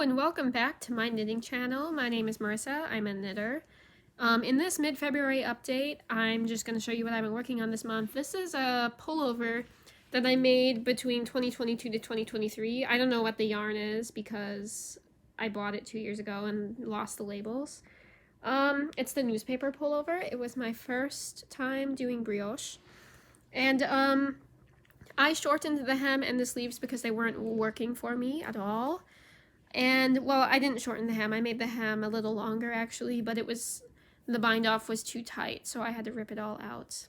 And welcome back to my knitting channel. My name is Marissa. I'm a knitter. In this mid-February update, I'm just going to show you what I've been working on this month. This is a pullover that I made between 2022 to 2023. I don't know what the yarn is because I bought it 2 years ago and lost the labels. It's the newspaper pullover. It was my first time doing brioche. And I shortened the hem and the sleeves because they weren't working for me at all. And, well, I didn't shorten the hem. I made the hem a little longer, actually, but the bind-off was too tight, so I had to rip it all out.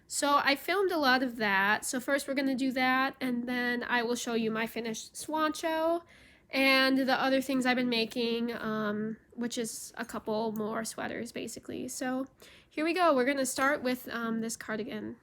So I filmed a lot of that. So first we're going to do that, and then I will show you my finished Sueño and the other things I've been making, which is a couple more sweaters, basically. So here we go. We're going to start with this cardigan.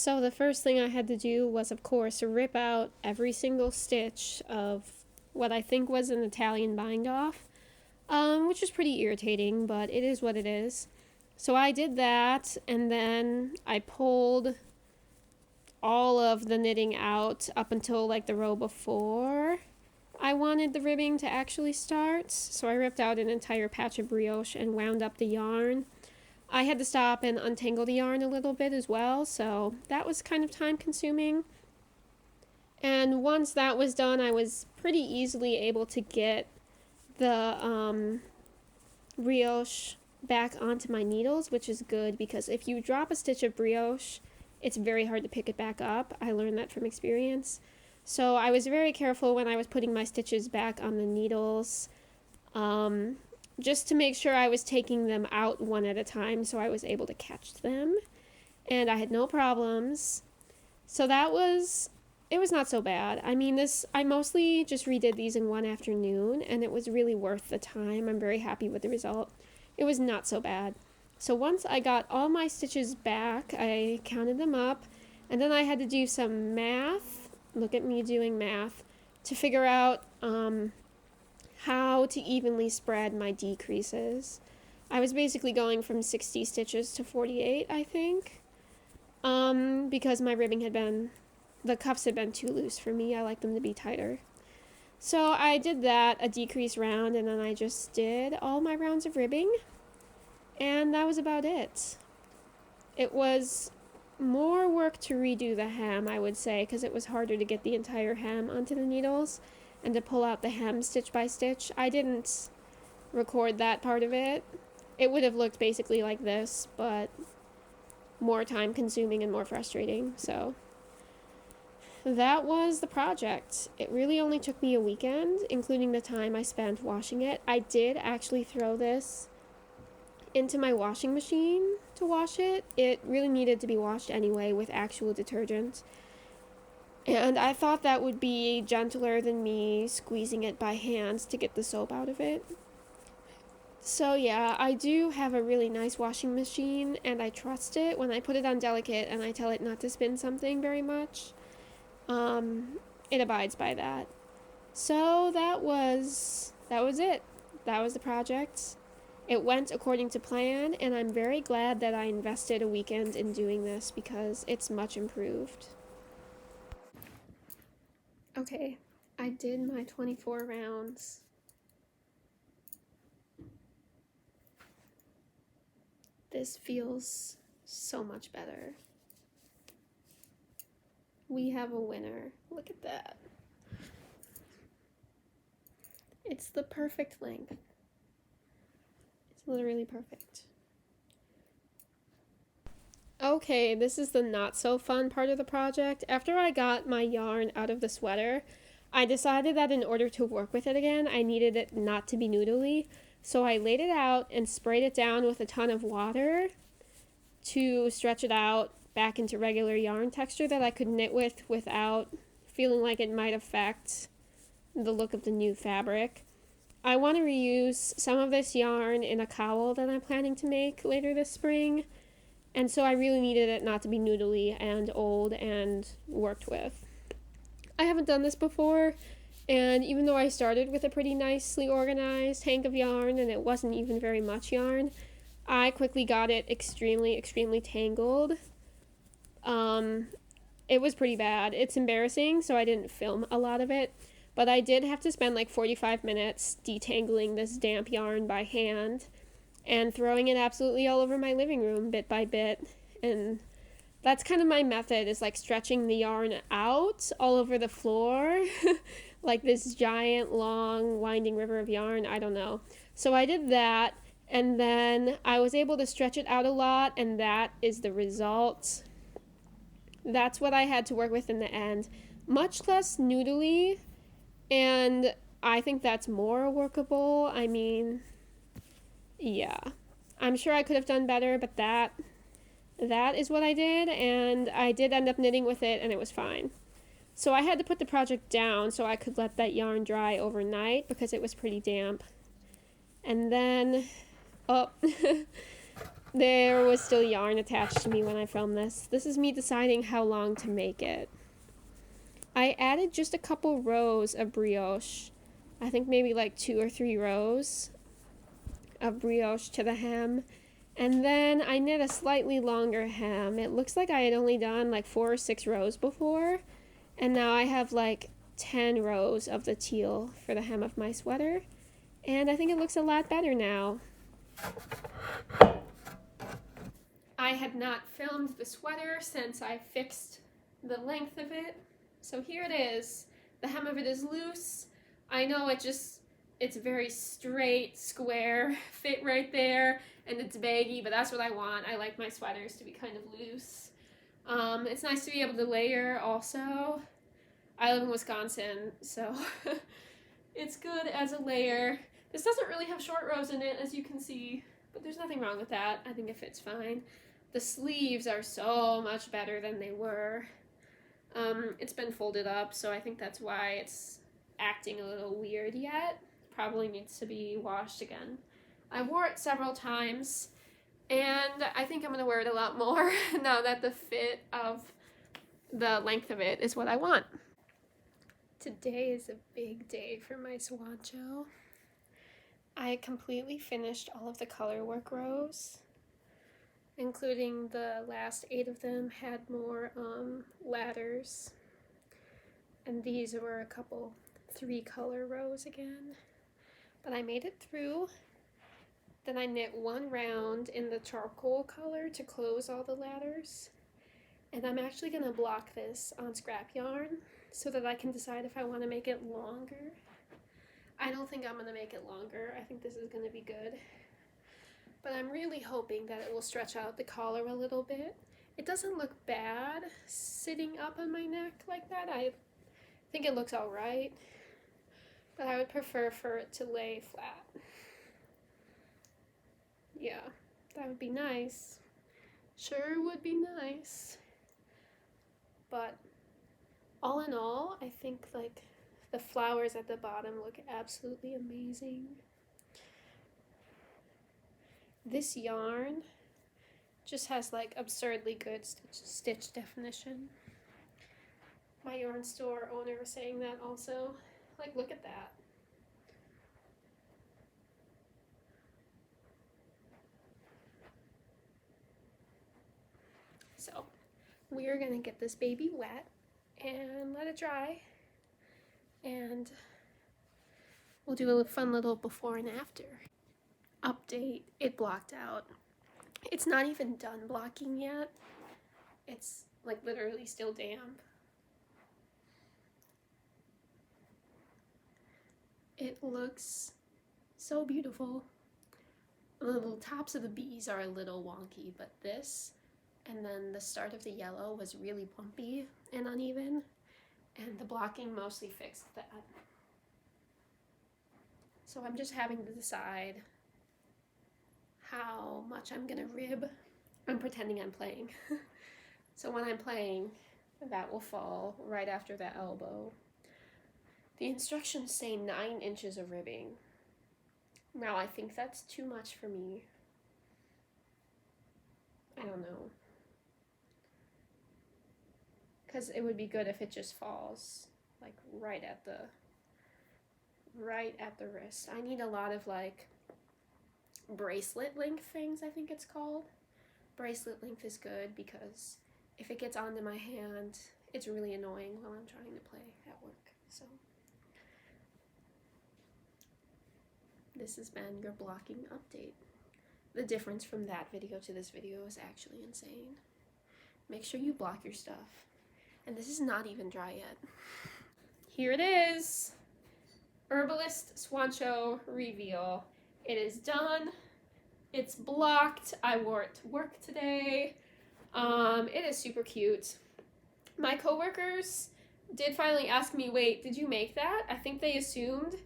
So the first thing I had to do was, of course, rip out every single stitch of what I think was an Italian bind off, which is pretty irritating, but it is what it is. So I did that, and then I pulled all of the knitting out up until like the row before I wanted the ribbing to actually start. So I ripped out an entire patch of brioche and wound up the yarn. I had to stop and untangle the yarn a little bit as well, so that was kind of time consuming. And once that was done, I was pretty easily able to get the brioche back onto my needles, which is good because if you drop a stitch of brioche, it's very hard to pick it back up. I learned that from experience. So I was very careful when I was putting my stitches back on the needles, just to make sure I was taking them out one at a time so I was able to catch them. And I had no problems. So it was not so bad. I mean, I mostly just redid these in one afternoon, and it was really worth the time. I'm very happy with the result. It was not so bad. So once I got all my stitches back, I counted them up, and then I had to do some math. Look at me doing math to figure out how to evenly spread my decreases. I was basically going from 60 stitches to 48, I think, because my ribbing the cuffs had been too loose for me. I like them to be tighter. So I did that, a decrease round, and then I just did all my rounds of ribbing, and that was about it. It was more work to redo the hem, I would say, because it was harder to get the entire hem onto the needles and to pull out the hem stitch by stitch. I didn't record that part of it. It would have looked basically like this, but more time consuming and more frustrating. So that was the project. It really only took me a weekend, including the time I spent washing it. I did actually throw this into my washing machine to wash it. It really needed to be washed anyway with actual detergent. And I thought that would be gentler than me squeezing it by hand to get the soap out of it. So yeah, I do have a really nice washing machine, and I trust it when I put it on delicate and I tell it not to spin something very much. It abides by that. So that was it. That was the project. It went according to plan, and I'm very glad that I invested a weekend in doing this because it's much improved. Okay, I did my 24 rounds. This feels so much better. We have a winner. Look at that. It's the perfect length. It's literally perfect. Okay, this is the not so fun part of the project. After I got my yarn out of the sweater, I decided that in order to work with it again, I needed it not to be noodly. So I laid it out and sprayed it down with a ton of water to stretch it out back into regular yarn texture that I could knit with without feeling like it might affect the look of the new fabric. I want to reuse some of this yarn in a cowl that I'm planning to make later this spring, and so I really needed it not to be noodly and old and worked with. I haven't done this before, and even though I started with a pretty nicely organized hank of yarn and it wasn't even very much yarn, I quickly got it extremely, extremely tangled. It was pretty bad. It's embarrassing, so I didn't film a lot of it. But I did have to spend like 45 minutes detangling this damp yarn by hand and throwing it absolutely all over my living room bit by bit. And that's kind of my method, is like stretching the yarn out all over the floor like this giant, long, winding river of yarn. I don't know. So I did that, and then I was able to stretch it out a lot, and that is the result. That's what I had to work with in the end. Much less noodly, and I think that's more workable. I mean, yeah. I'm sure I could have done better, but that is what I did, and I did end up knitting with it, and it was fine. So I had to put the project down so I could let that yarn dry overnight because it was pretty damp. And then, There was still yarn attached to me when I filmed this. This is me deciding how long to make it. I added just a couple rows of brioche. I think maybe like 2 or 3 rows of brioche to the hem. And then I knit a slightly longer hem. It looks like I had only done like 4 or 6 rows before. And now I have like 10 rows of the teal for the hem of my sweater. And I think it looks a lot better now. I had not filmed the sweater since I fixed the length of it. So here it is. The hem of it is loose. I know it's very straight, square fit right there, and it's baggy, but that's what I want. I like my sweaters to be kind of loose. It's nice to be able to layer also. I live in Wisconsin, so it's good as a layer. This doesn't really have short rows in it, as you can see, but there's nothing wrong with that. I think it fits fine. The sleeves are so much better than they were. It's been folded up, so I think that's why it's acting a little weird yet. Probably needs to be washed again. I wore it several times, and I think I'm going to wear it a lot more now that the fit of the length of it is what I want. Today is a big day for my Sueño. I completely finished all of the color work rows, including the last 8 of them had more ladders, and these were a couple 3 color rows again, but I made it through. Then I knit 1 round in the charcoal color to close all the ladders, and I'm actually going to block this on scrap yarn so that I can decide if I want to make it longer. I don't think I'm going to make it longer. I think this is going to be good. But I'm really hoping that it will stretch out the collar a little bit. It doesn't look bad sitting up on my neck like that. I think it looks alright. But I would prefer for it to lay flat. Yeah, that would be nice. Sure would be nice. But all in all, I think like the flowers at the bottom look absolutely amazing. This yarn just has like absurdly good stitch definition. My yarn store owner was saying that also. Like, look at that. So, we are gonna get this baby wet and let it dry, and we'll do a fun little before and after. Update, it blocked out. It's not even done blocking yet. It's like literally still damp. It looks so beautiful. The little tops of the bees are a little wonky, but this and then the start of the yellow was really bumpy and uneven, and the blocking mostly fixed that. So I'm just having to decide how much I'm gonna rib. I'm pretending I'm playing. So when I'm playing, that will fall right after that elbow. The instructions say 9 inches of ribbing. Now I think that's too much for me. I don't know. Because it would be good if it just falls like right at the wrist. I need a lot of like bracelet length things, I think it's called. Bracelet length is good because if it gets onto my hand, it's really annoying while I'm trying to play at work. So this has been your blocking update. The difference from that video to this video is actually insane. Make sure you block your stuff. And this is not even dry yet. Here it is. Herbalist Sueño reveal. It is done. It's blocked. I wore it to work today. It is super cute. My coworkers did finally ask me, wait, did you make that? I think they assumed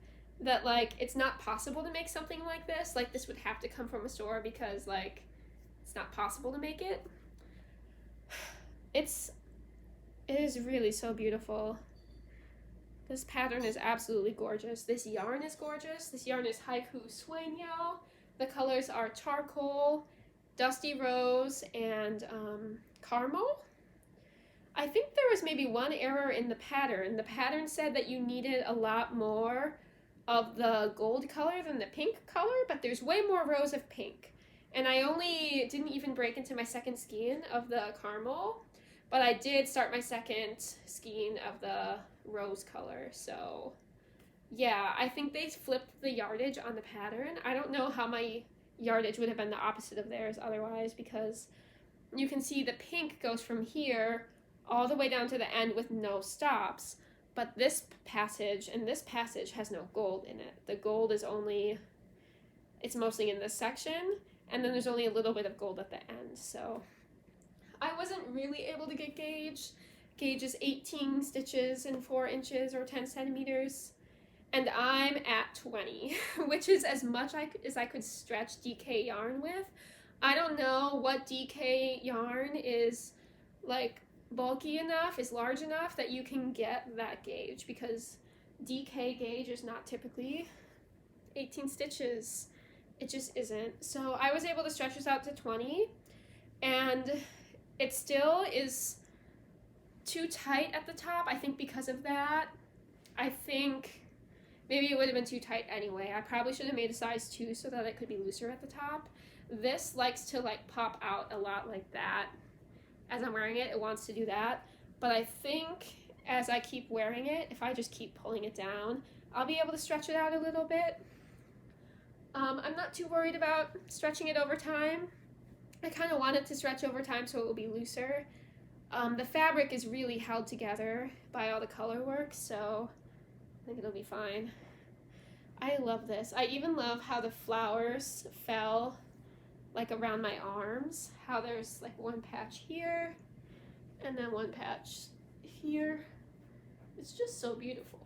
that like it's not possible to make something like this. Like this would have to come from a store because like it's not possible to make it. It is really so beautiful. This pattern is absolutely gorgeous. This yarn is gorgeous. This yarn is HiKoo Sueño. The colors are charcoal Dusty Rose and Caramel. I think there was maybe one error in the pattern. The pattern said that you needed a lot more of the gold color than the pink color, but there's way more rows of pink. And I only didn't even break into my second skein of the caramel, but I did start my second skein of the rose color. So yeah, I think they flipped the yardage on the pattern. I don't know how my yardage would have been the opposite of theirs otherwise, because you can see the pink goes from here all the way down to the end with no stops, but this passage and this passage has no gold in it. The gold is only, it's mostly in this section, and then there's only a little bit of gold at the end. So I wasn't really able to get gauge. Gauge is 18 stitches and 4 inches or 10 centimeters, and I'm at 20, which is as much as I could stretch DK yarn with. I don't know what DK yarn is like bulky enough, is large enough that you can get that gauge, because DK gauge is not typically 18 stitches. It just isn't. So I was able to stretch this out to 20, and it still is too tight at the top. I think because of that, I think maybe it would have been too tight anyway. I probably should have made a size 2 so that it could be looser at the top. This likes to like pop out a lot like that. As I'm wearing it, it wants to do that. But I think as I keep wearing it, if I just keep pulling it down, I'll be able to stretch it out a little bit. I'm not too worried about stretching it over time. I kind of want it to stretch over time so it will be looser. The fabric is really held together by all the color work, so I think it'll be fine. I love this. I even love how the flowers fell like around my arms, how there's like one patch here and then one patch here. It's just so beautiful.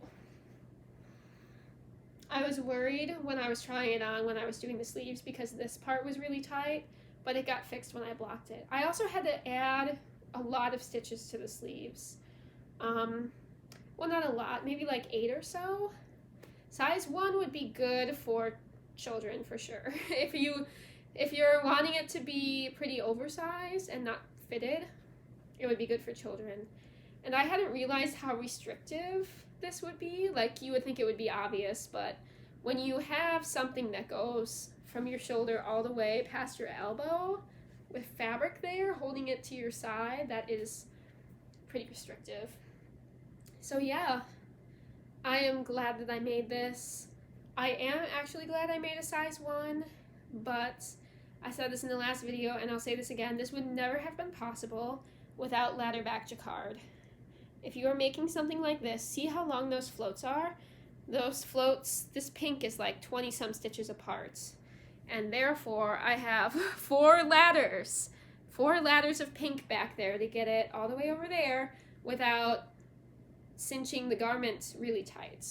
I was worried when I was trying it on when I was doing the sleeves because this part was really tight, but it got fixed when I blocked it. I also had to add a lot of stitches to the sleeves. Well, not a lot, maybe like 8 or so. Size 1 would be good for children for sure. If you're wanting it to be pretty oversized and not fitted, it would be good for children. And I hadn't realized how restrictive this would be. Like, you would think it would be obvious, but when you have something that goes from your shoulder all the way past your elbow with fabric there holding it to your side, that is pretty restrictive. So yeah, I am glad that I made this. I am actually glad I made a size 1, but I said this in the last video and I'll say this again, this would never have been possible without ladder back jacquard. If you are making something like this, see how long those floats are? Those floats, this pink is like 20 some stitches apart. And therefore I have 4 ladders of pink back there to get it all the way over there without cinching the garment really tight.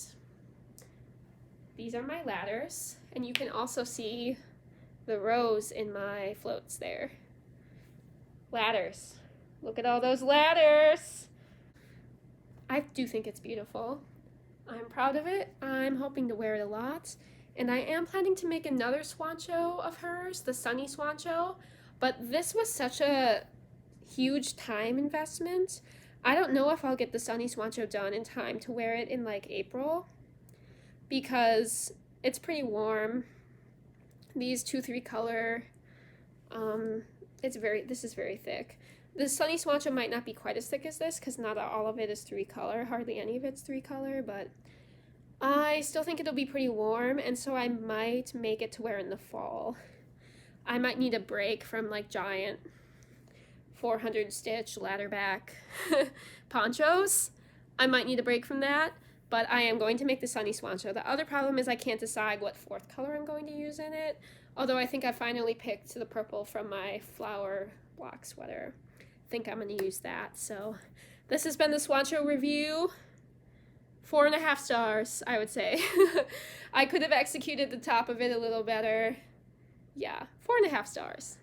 These are my ladders, and you can also see the rows in my floats there. Ladders. Look at all those ladders. I do think it's beautiful. I'm proud of it. I'm hoping to wear it a lot. And I am planning to make another Sueño of hers, the Sunny Sueño. But this was such a huge time investment. I don't know if I'll get the Sunny Sueño done in time to wear it in like April, because it's pretty warm. These 2-3 color, this is very thick. The Sunny Sueño might not be quite as thick as this because not all of it is 3 color, hardly any of it's 3 color, but I still think it'll be pretty warm, and so I might make it to wear in the fall. I might need a break from like giant 400 stitch ladder back ponchos. I might need a break from that, but I am going to make the Sunny Sueño. The other problem is I can't decide what 4th color I'm going to use in it, although I think I finally picked the purple from my flower block sweater. I think I'm going to use that. So this has been the Sueño review. 4.5 stars, I would say. I could have executed the top of it a little better. Yeah, 4.5 stars.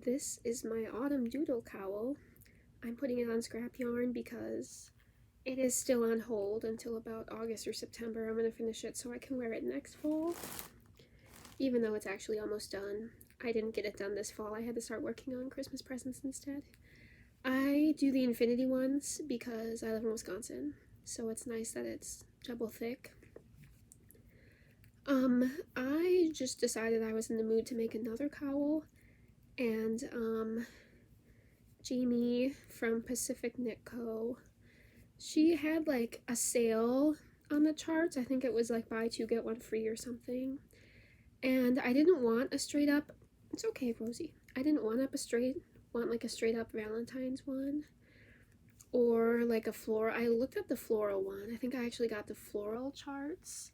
This is my autumn doodle cowl. I'm putting it on scrap yarn because it is still on hold until about August or September. I'm going to finish it so I can wear it next fall, even though it's actually almost done. I didn't get it done this fall. I had to start working on Christmas presents instead. I do the infinity ones because I live in Wisconsin, so it's nice that it's double thick. I just decided I was in the mood to make another cowl, and Jamie from Pacific Knit Co., she had like a sale on the charts. I think it was like buy two get one free or something. And I didn't want a straight up, it's okay, Rosie. I didn't want like a straight up Valentine's one or like a floral. I looked at the floral one. I think I actually got the floral charts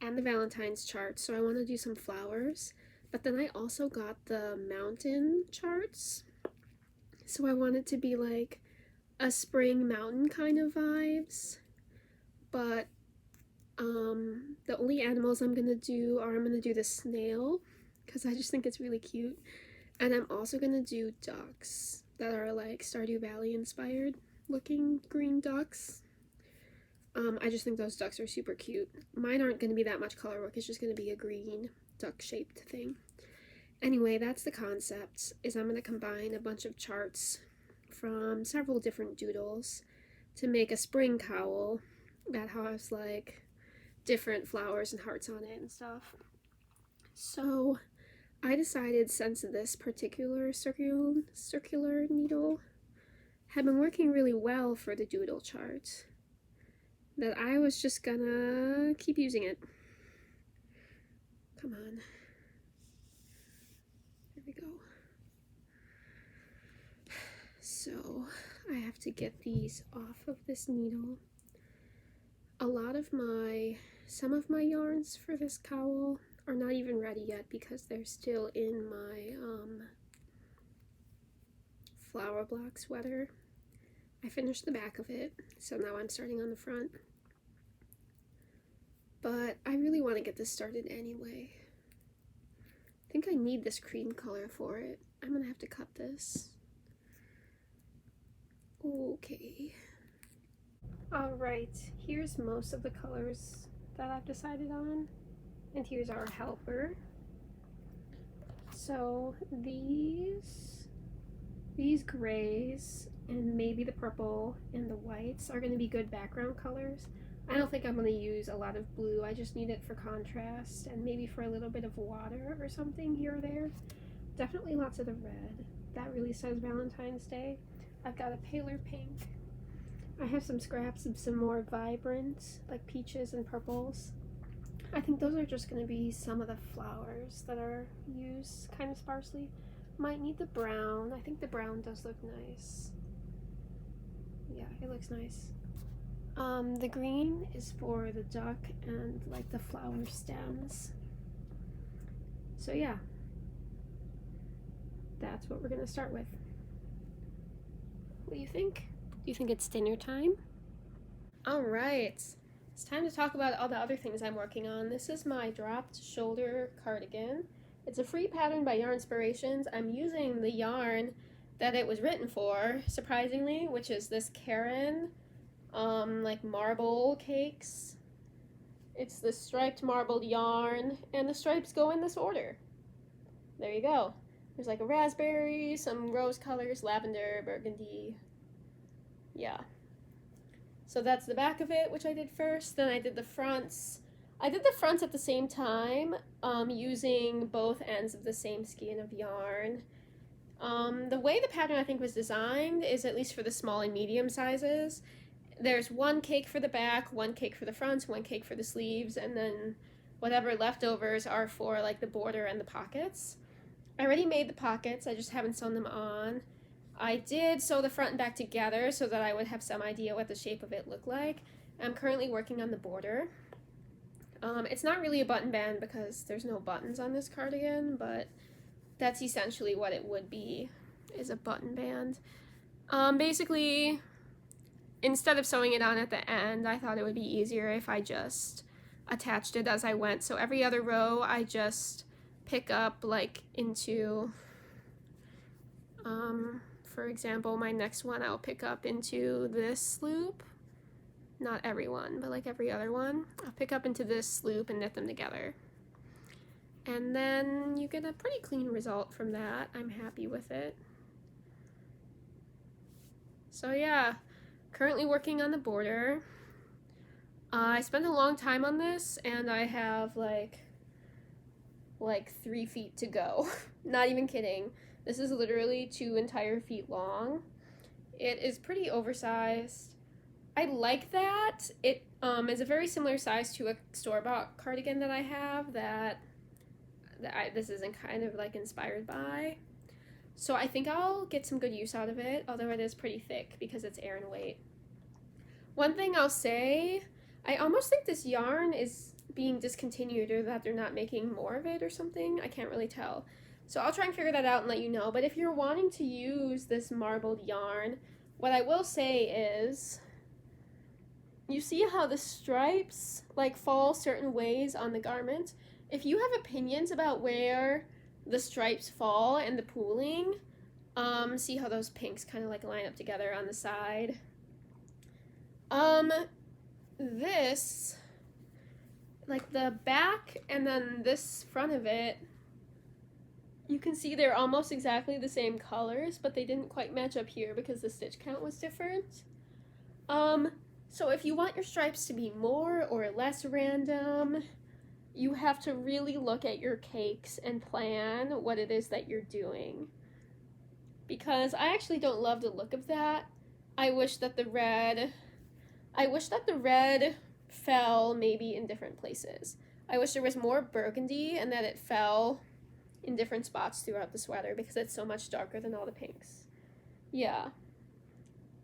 and the Valentine's charts, so I want to do some flowers. But then I also got the mountain charts, so I want it to be like a spring mountain kind of vibes. But the only animals I'm gonna do are I'm gonna do the snail because I just think it's really cute, and I'm also gonna do ducks that are like Stardew Valley inspired looking green ducks. I just think those ducks are super cute. Mine aren't going to be that much color work. It's just going to be a green duck-shaped thing. Anyway, that's the concept, is I'm going to combine a bunch of charts from several different doodles to make a spring cowl that has, like, different flowers and hearts on it and stuff. So, I decided, since this particular circular needle had been working really well for the doodle chart, that I was just gonna keep using it. Come on. There we go. So I have to get these off of this needle. Some of my yarns for this cowl are not even ready yet because they're still in my flower block sweater. I finished the back of it, so now I'm starting on the front. But I really want to get this started anyway. I think I need this cream color for it. I'm gonna have to cut this. Okay. Alright, here's most of the colors that I've decided on. And here's our helper. So these grays and maybe the purple and the whites are going to be good background colors. I don't think I'm going to use a lot of blue. I just need it for contrast and maybe for a little bit of water or something here or there. Definitely lots of the red. That really says Valentine's Day. I've got a paler pink. I have some scraps of some more vibrant, like peaches and purples. I think those are just going to be some of the flowers that are used kind of sparsely. Might need the brown. I think the brown does look nice. Yeah, it looks nice. The green is for the duck and like the flower stems. So yeah, that's what we're gonna start with. What do you think? Do you think it's dinner time? All right, it's time to talk about all the other things I'm working on. This is my dropped shoulder cardigan. It's a free pattern by Yarn Inspirations. I'm using the yarn that it was written for, surprisingly, which is this Karen like marble cakes. It's the striped marbled yarn, and the stripes go in this order. There you go. There's like a raspberry, some rose colors, lavender, burgundy. Yeah. So that's the back of it, which I did first. Then I did the fronts. I did the fronts at the same time, using both ends of the same skein of yarn. The way the pattern I think was designed is, at least for the small and medium sizes, there's one cake for the back, one cake for the fronts, one cake for the sleeves, and then whatever leftovers are for like the border and the pockets. I already made the pockets, I just haven't sewn them on. I did sew the front and back together so that I would have some idea what the shape of it looked like. I'm currently working on the border. It's not really a button band because there's no buttons on this cardigan, but that's essentially what it would be, is a button band. Basically, instead of sewing it on at the end, I thought it would be easier if I just attached it as I went. So every other row I just pick up like into for example, my next one I'll pick up into this loop. Not every one, but like every other one. I'll pick up into this loop and knit them together. And then you get a pretty clean result from that. I'm happy with it. So yeah, currently working on the border. I spent a long time on this, and I have like 3 feet to go. Not even kidding. This is literally 2 entire feet long. It is pretty oversized. I like that. It is a very similar size to a store-bought cardigan that I have that this isn't kind of like inspired by. So I think I'll get some good use out of it, although it is pretty thick because it's Aran weight. One thing I'll say, I almost think this yarn is being discontinued, or that they're not making more of it or something. I can't really tell. So I'll try and figure that out and let you know. But if you're wanting to use this marbled yarn, what I will say is, you see how the stripes like fall certain ways on the garment? If you have opinions about where the stripes fall and the pooling, see how those pinks kind of like line up together on the side? This, like the back and then this front of it, you can see they're almost exactly the same colors, but they didn't quite match up here because the stitch count was different. So if you want your stripes to be more or less random, you have to really look at your cakes and plan what it is that you're doing. Because I actually don't love the look of that. I wish that the red fell maybe in different places. I wish there was more burgundy and that it fell in different spots throughout the sweater because it's so much darker than all the pinks. Yeah.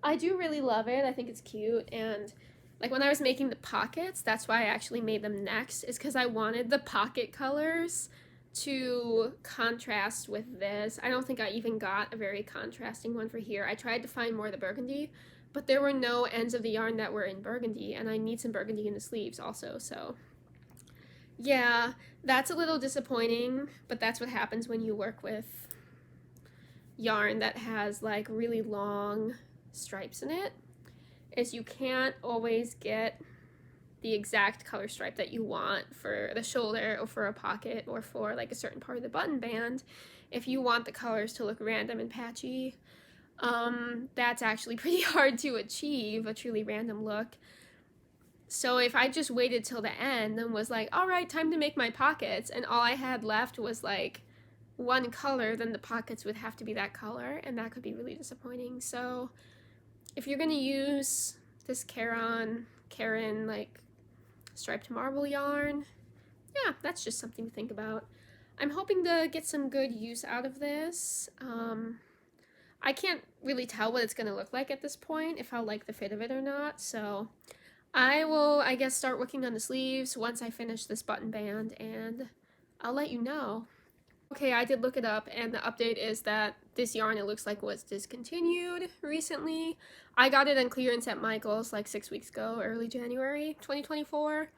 I do really love it. I think it's cute, and like when I was making the pockets, that's why I actually made them next, is because I wanted the pocket colors to contrast with this. I don't think I even got a very contrasting one for here. I tried to find more of the burgundy, but there were no ends of the yarn that were in burgundy, and I need some burgundy in the sleeves also, so yeah, that's a little disappointing, but that's what happens when you work with yarn that has like really long stripes in it, is you can't always get the exact color stripe that you want for the shoulder or for a pocket or for like a certain part of the button band. If you want the colors to look random and patchy, that's actually pretty hard to achieve, a truly random look. So if I just waited till the end and was like, all right, time to make my pockets, and all I had left was like one color, then the pockets would have to be that color, and that could be really disappointing. So if you're gonna use this Karen like striped marble yarn, yeah, that's just something to think about. I'm hoping to get some good use out of this. I can't really tell what it's gonna look like at this point, if I'll like the fit of it or not, so I will, I guess, start working on the sleeves once I finish this button band, and I'll let you know. Okay, I did look it up, and the update is that this yarn, it looks like, was discontinued recently. I got it on clearance at Michael's like 6 weeks ago, early January 2024.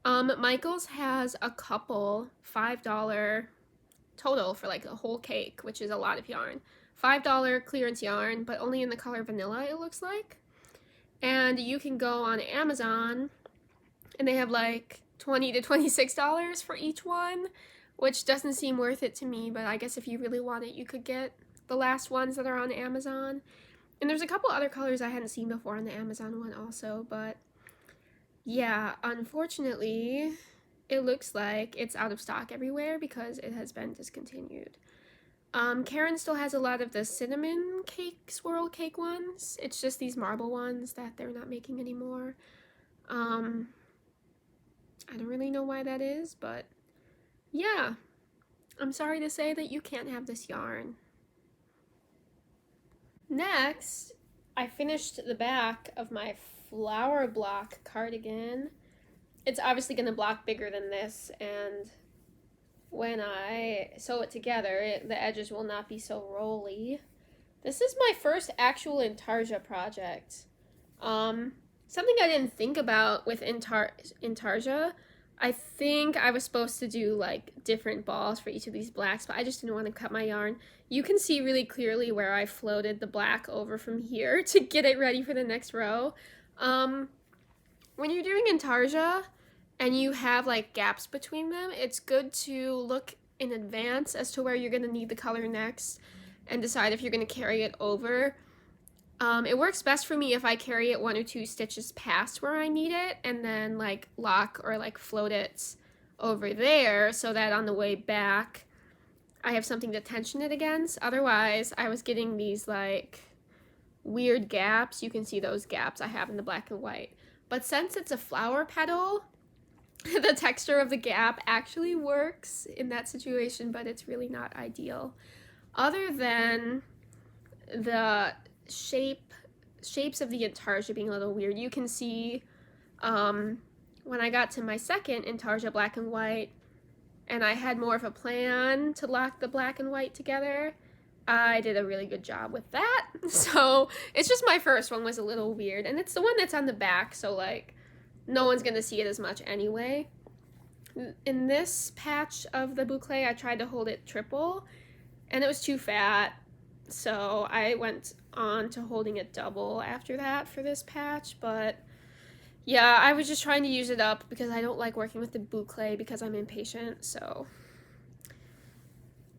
Michael's has a couple $5 total for like a whole cake, which is a lot of yarn. $5 clearance yarn, but only in the color vanilla, it looks like. And you can go on Amazon, and they have like $20 to $26 for each one, which doesn't seem worth it to me, but I guess if you really want it, you could get the last ones that are on Amazon. And there's a couple other colors I hadn't seen before on the Amazon one also, but yeah, unfortunately, it looks like it's out of stock everywhere because it has been discontinued. Karen still has a lot of the cinnamon cake, swirl cake ones. It's just these marble ones that they're not making anymore. I don't really know why that is, but yeah, I'm sorry to say that you can't have this yarn. Next, I finished the back of my flower block cardigan. It's obviously going to block bigger than this, and when I sew it together, the edges will not be so rolly. This is my first actual intarsia project. Something I didn't think about with intarsia I think I was supposed to do like different balls for each of these blacks, but I just didn't want to cut my yarn. You can see really clearly where I floated the black over from here to get it ready for the next row. When you're doing intarsia and you have like gaps between them, it's good to look in advance as to where you're going to need the color next and decide if you're going to carry it over. It works best for me if I carry it 1 or 2 stitches past where I need it and then like lock or like float it over there so that on the way back I have something to tension it against. Otherwise, I was getting these like weird gaps. You can see those gaps I have in the black and white. But since it's a flower petal, the texture of the gap actually works in that situation, but it's really not ideal. Other than the shapes of the intarsia being a little weird, you can see when I got to my second intarsia black and white and I had more of a plan to lock the black and white together, I did a really good job with that. So it's just my first one was a little weird, and it's the one that's on the back, so like no one's gonna see it as much anyway. In this patch of the boucle, I tried to hold it triple and it was too fat, so I went on to holding it double after that for this patch. But yeah, I was just trying to use it up because I don't like working with the boucle because I'm impatient. So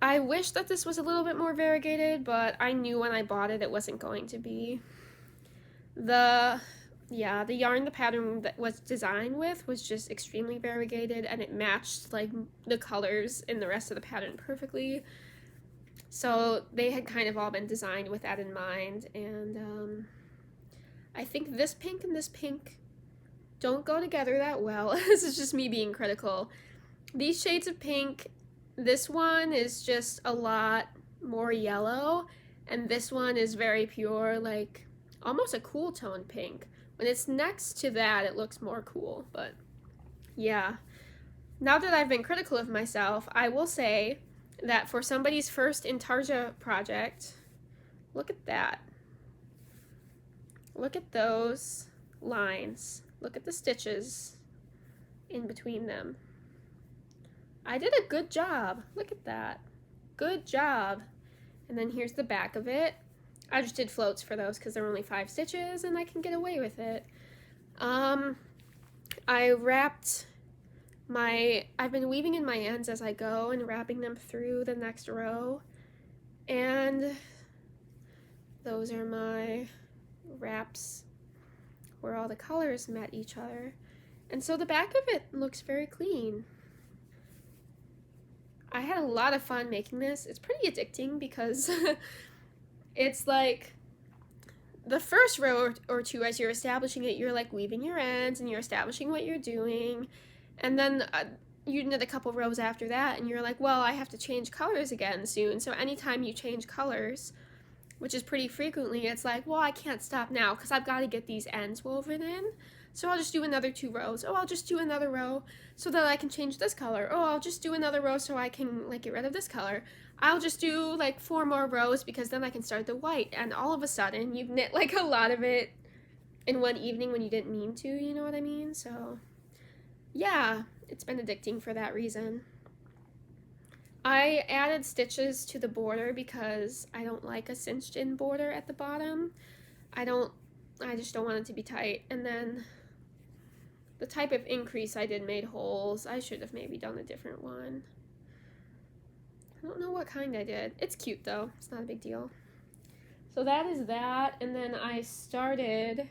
I wish that this was a little bit more variegated, but I knew when I bought it wasn't going to be. The yarn the pattern that was designed with was just extremely variegated, and it matched like the colors in the rest of the pattern perfectly. So they had kind of all been designed with that in mind, and I think this pink and this pink don't go together that well. This is just me being critical. These shades of pink, this one is just a lot more yellow, and this one is very pure, like almost a cool tone pink. When it's next to that, it looks more cool, but yeah. Now that I've been critical of myself, I will say that for somebody's first intarsia project, look at that. Look at those lines. Look at the stitches in between them. I did a good job. Look at that. Good job. And then here's the back of it. I just did floats for those because they're only 5 stitches and I can get away with it. I wrapped I've been weaving in my ends as I go and wrapping them through the next row, and those are my wraps where all the colors met each other, and so the back of it looks very clean. I had a lot of fun making this. It's pretty addicting because it's like the first row or two as you're establishing it, you're like weaving your ends and you're establishing what you're doing. And then you did a couple rows after that, and you're like, well, I have to change colors again soon. So anytime you change colors, which is pretty frequently, it's like, well, I can't stop now because I've got to get these ends woven in. So I'll just do another 2 rows. Oh, I'll just do another row so that I can change this color. Oh, I'll just do another row so I can like get rid of this color. I'll just do like 4 more rows because then I can start the white. And all of a sudden, you've knit like a lot of it in one evening when you didn't mean to, you know what I mean? So yeah, it's been addicting for that reason. I added stitches to the border because I don't like a cinched in border at the bottom. I just don't want it to be tight. And then the type of increase I did made holes. I should have maybe done a different one. I don't know what kind I did. It's cute though, it's not a big deal. So that is that, and then I started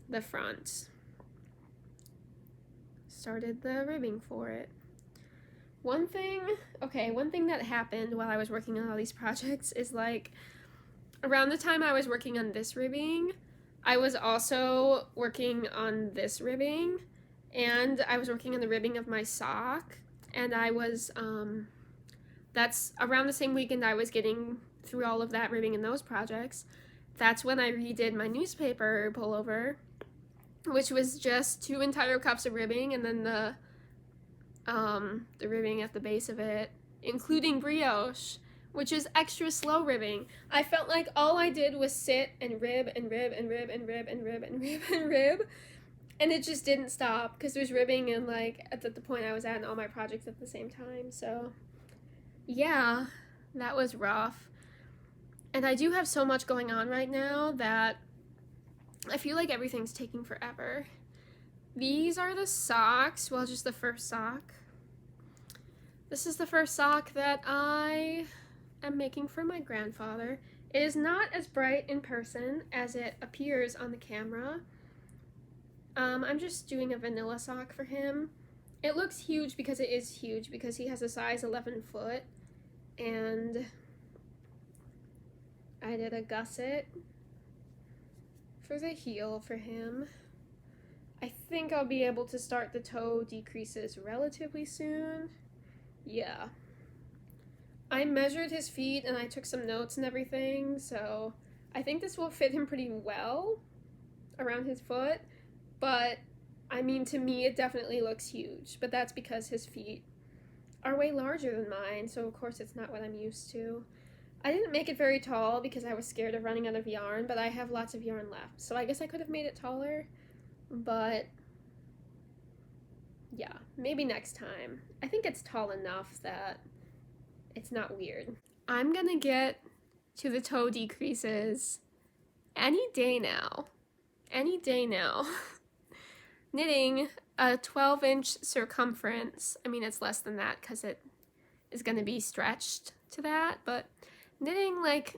the front. Started the ribbing for it. One thing that happened while I was working on all these projects is like around the time I was working on this ribbing, I was also working on this ribbing, and I was working on the ribbing of my sock, and I was that's around the same weekend I was getting through all of that ribbing in those projects. That's when I redid my newspaper pullover, which was just 2 entire cups of ribbing, and then the ribbing at the base of it, including brioche, which is extra slow ribbing. I felt like all I did was sit and rib and rib and rib and rib and rib and rib and rib, And it just didn't stop because there's ribbing and like at the point I was at and all my projects at the same time. So yeah, that was rough. And I do have so much going on right now that I feel like everything's taking forever. These are the socks. Well, just the first sock. This is the first sock that I am making for my grandfather. It is not as bright in person as it appears on the camera. I'm just doing a vanilla sock for him. It looks huge because it is huge because he has a size 11 foot. And I did a gusset for the heel for him. I think I'll be able to start the toe decreases relatively soon. Yeah. I measured his feet and I took some notes and everything, so I think this will fit him pretty well around his foot, but I mean, to me it definitely looks huge, but that's because his feet are way larger than mine, so of course it's not what I'm used to. I didn't make it very tall because I was scared of running out of yarn, but I have lots of yarn left, so I guess I could have made it taller, but yeah, maybe next time. I think it's tall enough that it's not weird. I'm gonna get to the toe decreases any day now. Any day now. Knitting a 12-inch circumference. I mean, it's less than that because it is gonna be stretched to that, but knitting like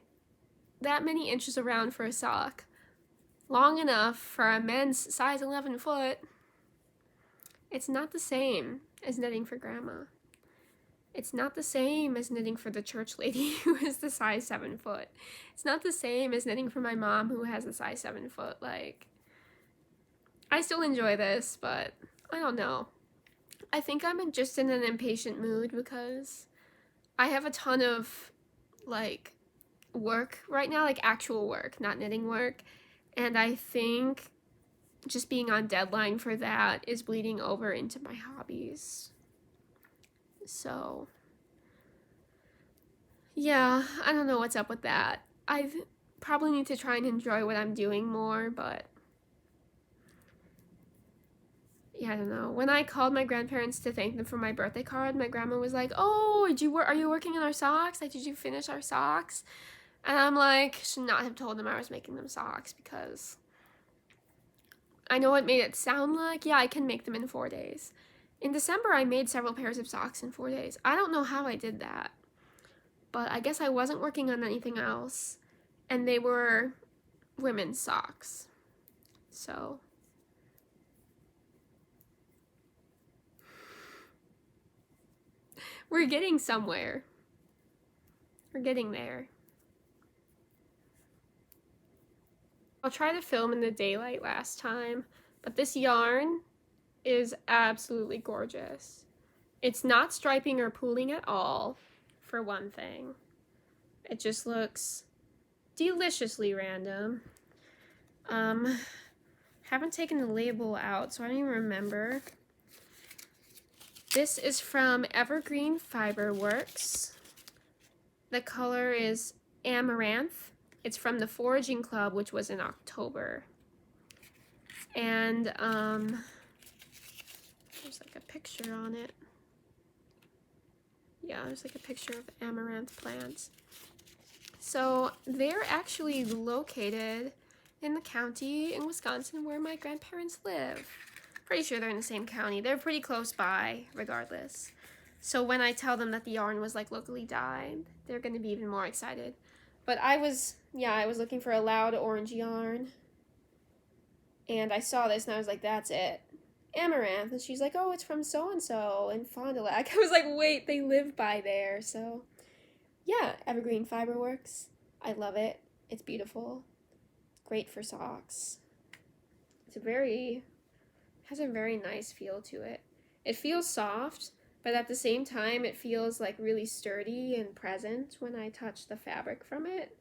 that many inches around for a sock, long enough for a men's size 11 foot, it's not the same as knitting for grandma. It's not the same as knitting for the church lady who is the size 7 foot. It's not the same as knitting for my mom who has a size 7 foot. Like, I still enjoy this, but I don't know. I think I'm just in an impatient mood because I have a ton of, like, work right now, like actual work, not knitting work. And I think just being on deadline for that is bleeding over into my hobbies. So, yeah, I don't know what's up with that. I probably need to try and enjoy what I'm doing more, but yeah, I don't know. When I called my grandparents to thank them for my birthday card, my grandma was like, "Oh, are you working on our socks? Like, did you finish our socks?" And I'm like, should not have told them I was making them socks because I know it made it sound like, yeah, I can make them in 4 days. In December, I made several pairs of socks in 4 days. I don't know how I did that, but I guess I wasn't working on anything else, and they were women's socks. So we're getting somewhere. We're getting there. I'll try to film in the daylight last time, but this yarn is absolutely gorgeous. It's not striping or pooling at all, for one thing. It just looks deliciously random. Haven't taken the label out, so I don't even remember. This is from Evergreen Fiber Works. The color is Amaranth. It's from the Foraging Club, which was in October. And there's like a picture on it. Yeah, there's like a picture of amaranth plants. So they're actually located in the county in Wisconsin where my grandparents live. Pretty sure they're in the same county. They're pretty close by, regardless. So when I tell them that the yarn was like locally dyed, they're gonna be even more excited. But I was looking for a loud orange yarn. And I saw this and I was like, that's it. Amaranth. And she's like, oh, it's from so-and-so in Fond du Lac. I was like, wait, they live by there. So yeah, Evergreen Fiber Works. I love it. It's beautiful. Great for socks. Has a very nice feel to it. It feels soft, but at the same time it feels like really sturdy and present when I touch the fabric from it.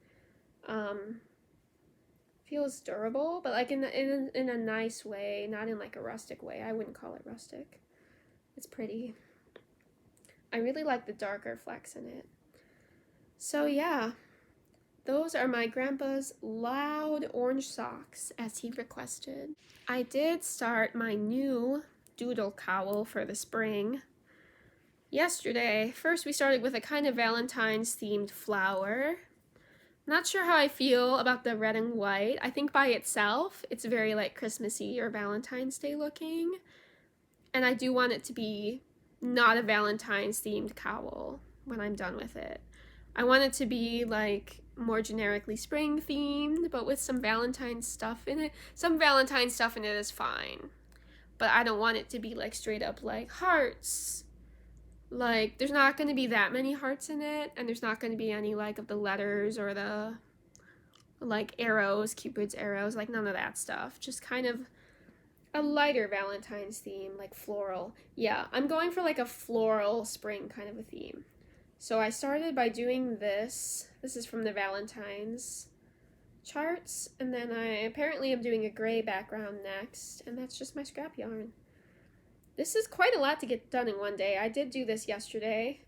Feels durable, but like in a nice way, not in like a rustic way. I wouldn't call it rustic. It's pretty. I really like the darker flecks in it. So yeah, Those are my grandpa's loud orange socks, as he requested. I did start my new doodle cowl for the spring yesterday. First we started with a kind of Valentine's themed flower. Not sure how I feel about the red and white. I think by itself it's very like Christmassy or Valentine's Day looking. And I do want it to be not a Valentine's themed cowl when I'm done with it. I want it to be like more generically spring themed, but with some Valentine's stuff in it. Some Valentine's stuff in it is fine, but I don't want it to be like straight up like hearts. Like there's not going to be that many hearts in it, and there's not going to be any like of the letters or the like arrows, Cupid's arrows, like none of that stuff. Just kind of a lighter Valentine's theme, like floral. Yeah, I'm going for like a floral spring kind of a theme. So I started by doing this. This is from the Valentine's charts, and then I apparently am doing a gray background next, and that's just my scrap yarn. This is quite a lot to get done in one day. I did do this yesterday,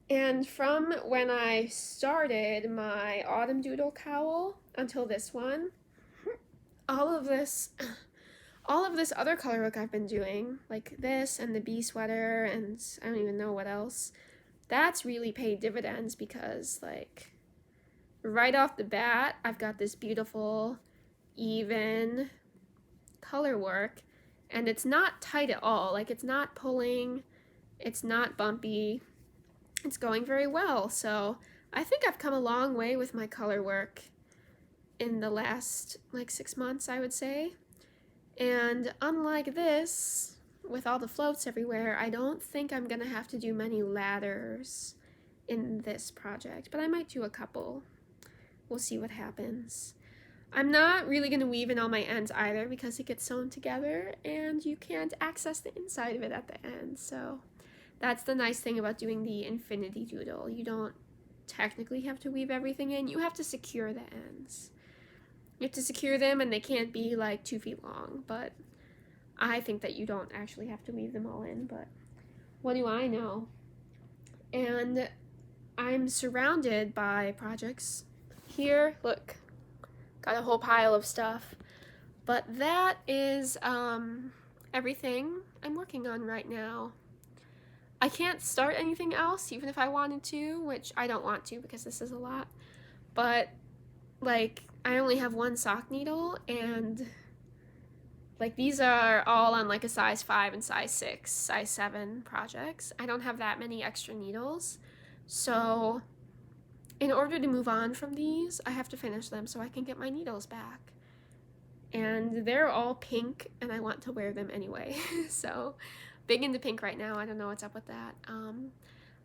and from when I started my autumn doodle cowl until this one, all of this other color work I've been doing, like this and the bee sweater, and I don't even know what else, that's really paid dividends because like right off the bat I've got this beautiful even color work, and it's not tight at all. Like it's not pulling, it's not bumpy, it's going very well. So I think I've come a long way with my color work in the last like 6 months, I would say. And unlike this, with all the floats everywhere, I don't think I'm gonna have to do many ladders in this project, but I might do a couple. We'll see what happens. I'm not really gonna weave in all my ends either because it gets sewn together and you can't access the inside of it at the end. So that's the nice thing about doing the infinity doodle. You don't technically have to weave everything in, you have to secure the ends. You have to secure them and they can't be like 2 feet long, but I think that you don't actually have to weave them all in, but what do I know? And I'm surrounded by projects. Here, look, got a whole pile of stuff, but that is everything I'm working on right now. I can't start anything else even if I wanted to, which I don't want to because this is a lot, but like I only have one sock needle, and like these are all on like a size 5 and size 6, size 7 projects. I don't have that many extra needles, so in order to move on from these, I have to finish them so I can get my needles back. And they're all pink, and I want to wear them anyway. So big into pink right now. I don't know what's up with that.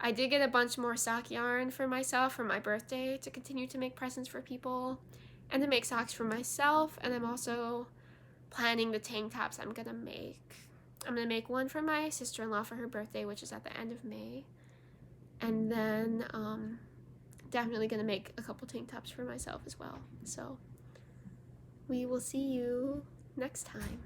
I did get a bunch more sock yarn for myself for my birthday to continue to make presents for people and to make socks for myself, and I'm also planning the tank tops I'm gonna make. I'm gonna make one for my sister-in-law for her birthday, which is at the end of May, and then definitely gonna make a couple tank tops for myself as well. So we will see you next time.